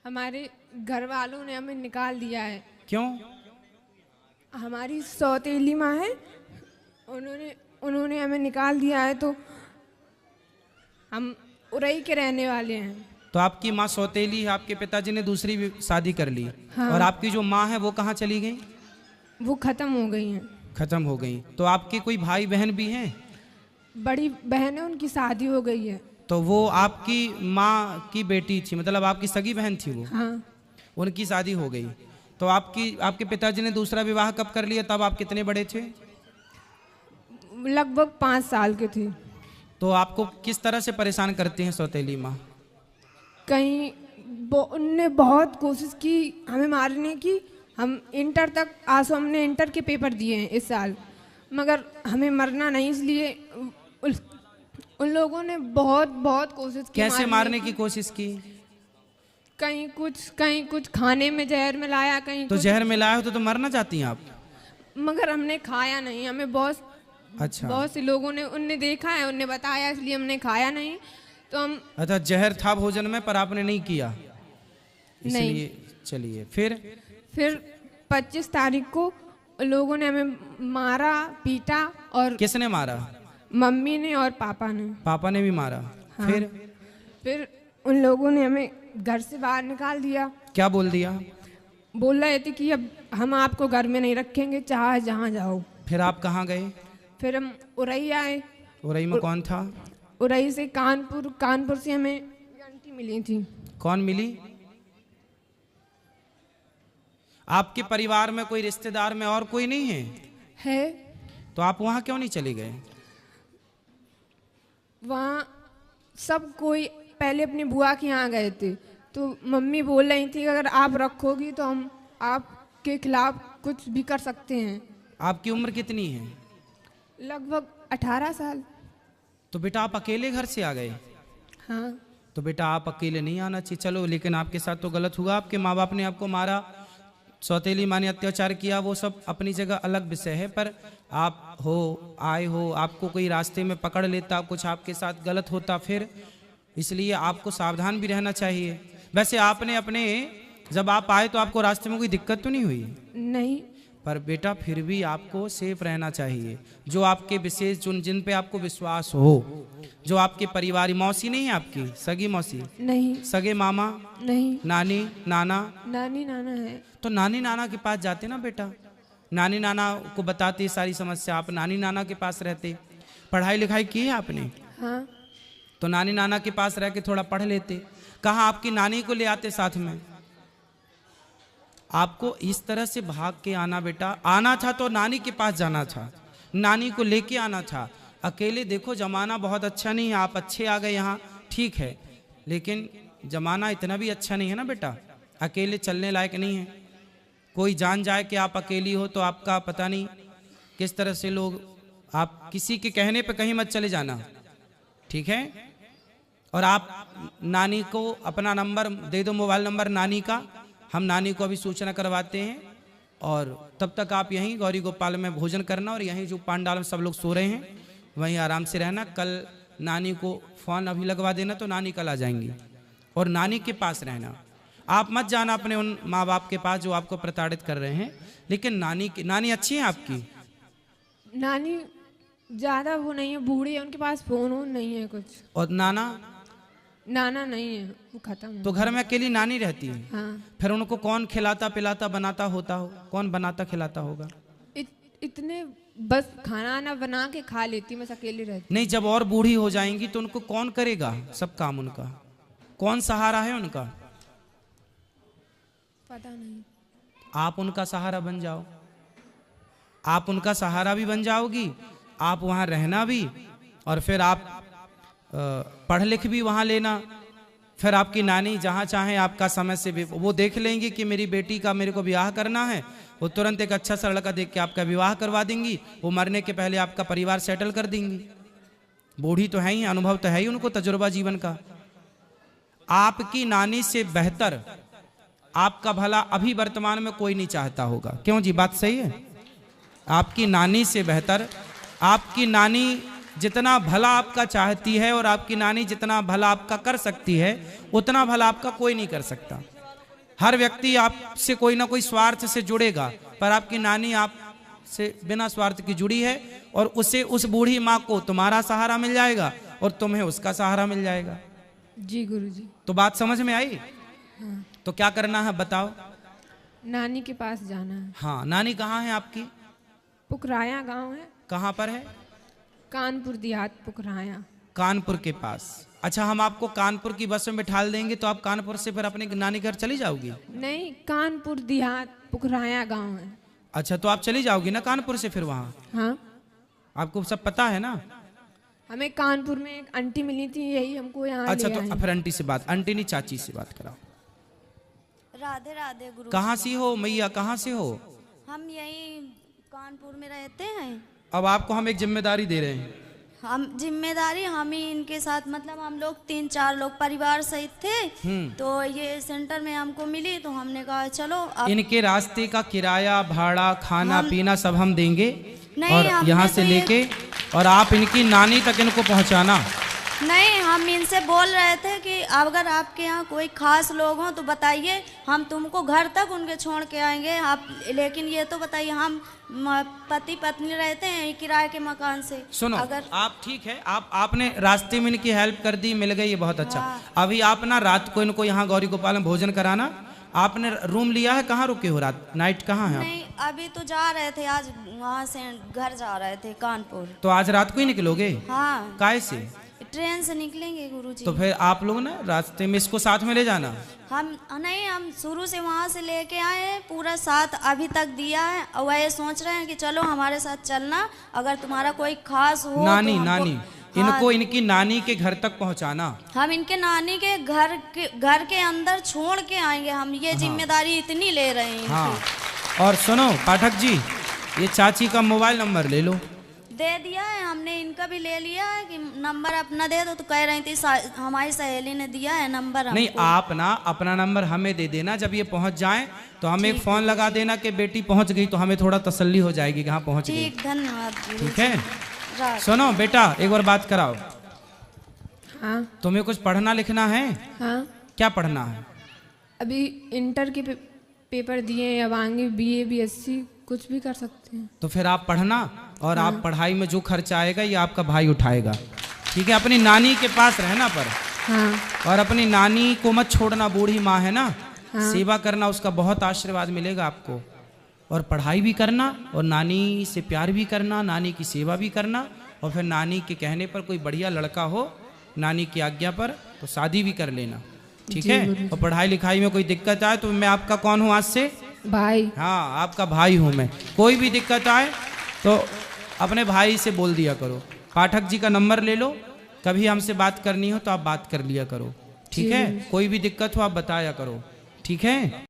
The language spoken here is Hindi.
हमारे घर वालों ने हमें निकाल दिया है। क्यों? हमारी सौतेली माँ है, उन्होंने हमें निकाल दिया है, तो हम उरई के रहने वाले हैं। तो आपकी माँ सौतेली है, आपके पिताजी ने दूसरी भी शादी कर ली। हाँ। और आपकी जो माँ है वो कहाँ चली गई? वो खत्म हो गई हैं। खत्म हो गई। तो आपके कोई भाई बहन भी हैं? बड़ी बहन है, उनकी शादी हो गई है। तो वो आपकी माँ की बेटी थी, मतलब आपकी सगी बहन थी वो? हाँ। उनकी शादी हो गई। तो आपके पिताजी ने दूसरा विवाह कब कर लिया? तब आप कितने बड़े थे? लगभग 5 साल के थे। तो आपको किस तरह से परेशान करती हैं सौतेली माँ? कहीं उनने बहुत कोशिश की हमें मारने की। हम इंटर तक हमने इंटर के पेपर दिए हैं इस साल, मगर हमें मरना नहीं, इसलिए उन लोगों ने बहुत बहुत कोशिश की। कैसे मारने की कोशिश की? कहीं कुछ खाने में जहर मिलाया, कहीं तो जहर मिलाया हो तो मरना चाहती हैं आप? मगर हमने खाया नहीं। हमें अच्छा, बहुत से लोगों ने उनने देखा है, उनने बताया, इसलिए हमने खाया नहीं। तो हम अच्छा, जहर था भोजन में पर आपने नहीं किया, इसलिए। चलिए फिर 25 तारीख को लोगों ने हमें मारा, पीटा। और किसने मारा? मम्मी ने और पापा ने। पापा ने भी मारा? हाँ। फिर उन लोगों ने हमें घर से बाहर निकाल दिया। क्या बोल दिया? बोल रहे थे कि अब हम आपको घर में नहीं रखेंगे, चाहे जहाँ जाओ। फिर आप कहाँ गए? फिर हम उरई आए। उरई में कौन था? उरई से कानपुर से हमें घंटी मिली थी। कौन मिली? आपके परिवार में कोई रिश्तेदार में और कोई नहीं है? तो आप वहाँ क्यों नहीं चले गए? वहाँ सब कोई पहले अपनी बुआ के यहाँ गए थे, तो मम्मी बोल रही थी अगर आप रखोगी तो हम आपके खिलाफ कुछ भी कर सकते हैं। आपकी उम्र कितनी है? लगभग 18 साल। तो बेटा आप अकेले घर से आ गए? हाँ। तो बेटा आप अकेले नहीं आना चाहिए, चलो, लेकिन आपके साथ तो गलत हुआ। आपके माँ बाप ने आपको मारा, सौतेली माँ ने अत्याचार किया, वो सब अपनी जगह अलग विषय है। पर आप आए हो, आपको कोई रास्ते में पकड़ लेता, कुछ आपके साथ गलत होता फिर, इसलिए आपको सावधान भी रहना चाहिए। वैसे आपने जब आप आए तो आपको रास्ते में कोई दिक्कत तो नहीं हुई? नहीं। पर बेटा फिर भी आपको सेफ रहना चाहिए। जो आपके विशेष जिन पे आपको विश्वास हो, जो आपके परिवार, मौसी नहीं है आपकी? सगी मौसी नहीं। सगे मामा नहीं। नानी नाना? नानी नाना है। तो नानी नाना के पास जाते ना बेटा, नानी नाना को बताते सारी समस्या, आप नानी नाना के पास रहते। पढ़ाई लिखाई की है आपने? हाँ। तो नानी नाना के पास रह के थोड़ा पढ़ लेते। कहाँ आपकी नानी को ले आते साथ में? आपको इस तरह से भाग के आना बेटा, आना था तो नानी के पास जाना था, नानी को लेके आना था। अकेले देखो जमाना बहुत अच्छा नहीं है, आप अच्छे आ गए यहाँ, ठीक है, लेकिन जमाना इतना भी अच्छा नहीं है ना बेटा, अकेले चलने लायक नहीं है। कोई जान जाए कि आप अकेली हो तो आपका पता नहीं किस तरह से लोग, आप किसी के कहने पे कहीं मत चले जाना, ठीक है? और आप नानी को अपना नंबर दे दो, मोबाइल नंबर नानी का, हम नानी को अभी सूचना करवाते हैं। और तब तक आप यहीं गौरी गोपाल में भोजन करना, और यहीं जो पांडाल में सब लोग सो रहे हैं वहीं आराम से रहना। कल नानी को फ़ोन अभी लगवा देना तो नानी कल आ जाएंगी, और नानी के पास रहना। आप मत जाना अपने उन माँ बाप के पास जो आपको प्रताड़ित कर रहे हैं, लेकिन नानी अच्छी है आपकी? नानी ज़्यादा वो नहीं है, बूढ़ी है, उनके पास फोन नहीं है कुछ। और नाना नहीं है, वो खत्म है। तो घर में अकेली नानी रहती है? हाँ। फिर उनको कौन खिलाता पिलाता बनाता होता हो? कौन बनाता खिलाता होगा? इतने बस खाना आना बना के खा लेती, मैं अकेली रहती। नहीं, जब और बूढ़ी हो जाएंगी तो उनको कौन करेगा सब काम? उनका कौन सहारा है उनका? पता नहीं। आप उनका सहारा बन जाओ, आप उनका सहारा भी बन जाओगी, आप वहाँ रहना भी, और फिर आप पढ़ लिख भी वहाँ लेना। फिर आपकी नानी जहाँ चाहे आपका समय से भी वो देख लेंगी कि मेरी बेटी का मेरे को ब्याह करना है, वो तुरंत एक अच्छा सा लड़का देख के आपका विवाह करवा देंगी। वो मरने के पहले आपका परिवार सेटल कर देंगी। बूढ़ी तो है ही, अनुभव तो है ही उनको, तजुर्बा जीवन का। आपकी नानी से बेहतर आपका भला अभी वर्तमान में कोई नहीं चाहता होगा, क्यों जी? बात सही है? आपकी नानी से बेहतर, आपकी नानी जितना भला आपका चाहती है और आपकी नानी जितना भला आपका कर सकती है, उतना भला आपका कोई नहीं कर सकता। हर व्यक्ति आपसे कोई ना कोई स्वार्थ से जुड़ेगा, पर आपकी नानी आपसे बिना स्वार्थ की जुड़ी है, और उसे उस बूढ़ी माँ को तुम्हारा सहारा मिल जाएगा और तुम्हें उसका सहारा मिल जाएगा। जी गुरुजी। तो बात समझ में आई? हाँ। तो क्या करना है बताओ? नानी के पास जाना है। हाँ, नानी कहाँ है आपकी? पुकराया गांव है। कहाँ पर है? कानपुर देहात पुकराया। कानपुर के पास। अच्छा, हम आपको कानपुर की बस में बिठा देंगे तो आप कानपुर से फिर अपने नानी घर चली जाओगी? नहीं, कानपुर देहात पुकराया गांव है। अच्छा, तो आप चली जाओगी ना कानपुर से फिर वहाँ? हाँ, आपको सब पता है ना? हमें कानपुर में एक आंटी मिली थी, यही हमको यहाँ अच्छा, ले तो आई। फिर आंटी से बात, आंटी नहीं चाची से बात कराओ। राधे राधे गुरु। कहाँ से हो मैया, कहाँ से हो? हम यही कानपुर में रहते हैं। अब आपको हम एक जिम्मेदारी दे रहे हैं। हम जिम्मेदारी हम ही इनके साथ, मतलब हम लोग 3-4 लोग परिवार सहित थे, तो ये सेंटर में हमको मिली तो हमने कहा चलो अब इनके रास्ते का किराया, भाड़ा, खाना पीना सब हम देंगे, नहीं, और हमने यहाँ तो से ये- लेके और आप इनकी नानी तक इनको पहुँचाना। नहीं, हम इनसे बोल रहे थे कि अगर आपके यहाँ कोई खास लोग हों तो बताइए, हम तुमको घर तक उनके छोड़ के आएंगे आप, लेकिन ये तो बताइए, हम पति पत्नी रहते हैं किराए के मकान से। सुनो, अगर आप ठीक है, आपने रास्ते में इनकी हेल्प कर दी, मिल गई, ये बहुत अच्छा। अभी आप ना रात को इनको यहाँ गौरी गोपाल में भोजन कराना। आपने रूम लिया है? कहाँ रुके हो रात, नाइट कहाँ है आप? नहीं, अभी तो जा रहे थे, आज वहाँ से घर जा रहे थे कानपुर। तो आज रात को ही निकलोगे? हाँ, काय से? ट्रेन से निकलेंगे गुरुजी। तो फिर आप लोग ना रास्ते में इसको साथ में ले जाना। हम नहीं, हम शुरू से वहाँ से लेके आए हैं, पूरा साथ अभी तक दिया है, और वह सोच रहे हैं कि चलो हमारे साथ चलना, अगर तुम्हारा कोई खास हो नानी तो हमको- नानी हाँ, इनको इनकी नानी के घर तक पहुंचाना। हम इनके नानी के घर के अंदर छोड़ के आएंगे, हम ये जिम्मेदारी इतनी ले रहे हैं हाँ, इनकी। और सुनो पाठक जी, ये चाची का मोबाइल नंबर ले लो। दे दिया है हमने, इनका भी ले लिया है कि नंबर अपना दे दो, तो कह रही थी हमारी सहेली ने दिया है नंबर हमको। नहीं, आप ना अपना नंबर हमें दे देना, जब ये पहुंच जाए तो हमें एक फोन लगा देना कि बेटी पहुंच गई, तो हमें थोड़ा तसल्ली हो जाएगी कि हाँ पहुंच गई। ठीक, धन्यवाद गुरु। ठीक है, रात। सुनो बेटा, एक बार बात कराओ। हाँ तुम्हें कुछ पढ़ना लिखना है? हाँ, क्या पढ़ना है? अभी इंटर के पेपर दिए हैं, अब आगे BA BSc कुछ भी कर सकते हैं। तो फिर आप पढ़ना, और आप पढ़ाई में जो खर्चा आएगा ये आपका भाई उठाएगा। ठीक है, अपनी नानी के पास रहना पर, हाँ और अपनी नानी को मत छोड़ना, बूढ़ी माँ है ना, सेवा करना, उसका बहुत आशीर्वाद मिलेगा आपको। और पढ़ाई भी करना, और नानी से प्यार भी करना, नानी की सेवा भी करना, और फिर नानी के कहने पर कोई बढ़िया लड़का हो, नानी की आज्ञा पर, तो शादी भी कर लेना। ठीक है, और पढ़ाई लिखाई में कोई दिक्कत आए तो मैं आपका कौन हूँ आज से? भाई। हाँ, आपका भाई हूँ मैं। कोई भी दिक्कत आए तो अपने भाई से बोल दिया करो। पाठक जी का नंबर ले लो, कभी हमसे बात करनी हो तो आप बात कर लिया करो। ठीक है, कोई भी दिक्कत हो आप बताया करो। ठीक है।